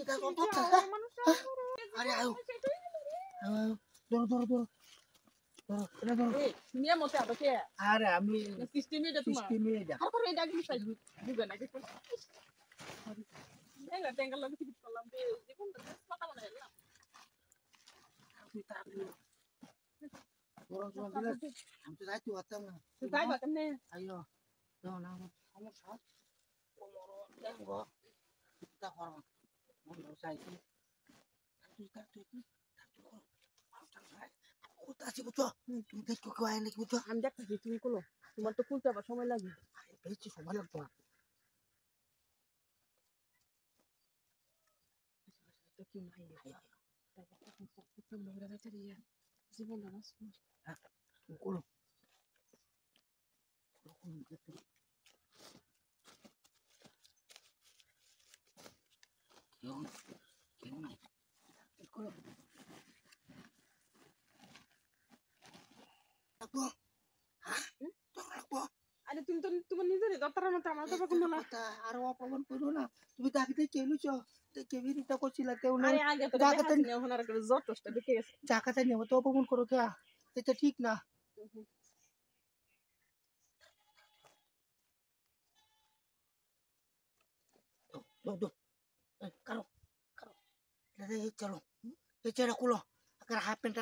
kita tonton Ayo, ayo. Ayo, dorong. Ini dorong. Ini mau apa sih? Ada, ami. Sistemnya ada cuma. Sistemnya ada. Apa yang lagi bisa juga nanti pun. Ya nggak tinggal lagi di kolam deh. Itu pun mata mana ya? Kita dorong jelas. Hampir aja watang. Susah banget nih. Ayo. Dorong. Kamu saat. Komoro tengok. Kita orang. Mau usai itu. Kita sih betul. Kita kok kayak ini betul. Amjak gitu loh. Cuma tuh kulta pas somai lagi. Beci sama lagi tuh. Itu gimana ya? Kita mau berada cari ya. Sih mau nanas. Kulo. Ada tuntun itu deh, dokter sama apa pun lah. Arwah pun na. Tapi tak kita celu co. Tak cewek kita kok sila teu na. Ada agak tuh. Jakarta nih, honar ke zotos, tapi kayak. Jakarta nih, betul apa pun koro kya. Itu ठीक ना. Dो. Karo. Jadi chalo. Ye chera kulo. Agar happen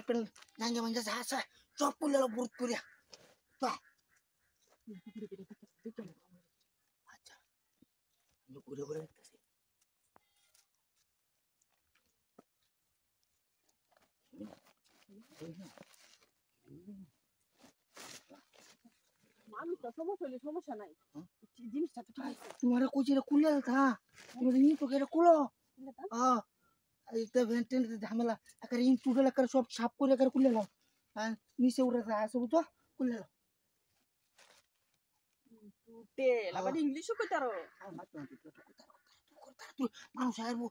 nanya manja sahasa. Copu lelo burut puria. Tuh. Aja. Lu udah kasih. মানুষটা সমস্যা নাই জিনিসটা তো ঠিক तुम्हारा कुछ रे कुले था तुम्हारे नी तो केरे कुलो हां इते वेंटेन झमेला अकर इन टूटल अकर सब साफ করে अकर कुले ला नीचे उड़ा था सब तो कुले ला টুটেল আবার ইংলিশও কইতারো tu mau saya bu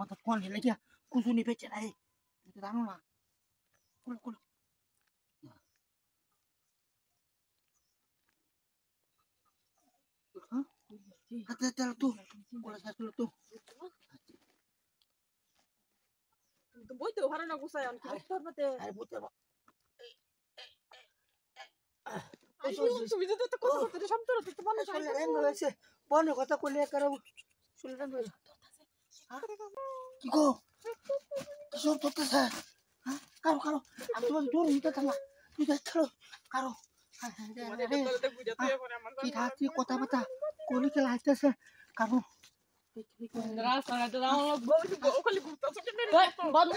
mata kon le lagi kusuni pece ai itu tanu lah kulo hati-hati tuh kulo saya dulu tuh তো বইতে ভালো না গুছায় অনেক তোর মতে আরে বুঝতে তুমি তো তো কথা বলতে শব্দ তো তো মানুষ শুনলে রেন হয়েছে বনে কথা কইলে কারো শুনলে রেন হয়েছে কি গো কি সব করতেছে হ্যাঁ কারো আমি তোমার দূর নিতে থামা তুই দেখছো কারো কি থাকছি কথা বাতা কোনি কে লাগতেছে কারো রাস্তাটা দাও ওখানে ঘুরতেছ কেন বন্ধ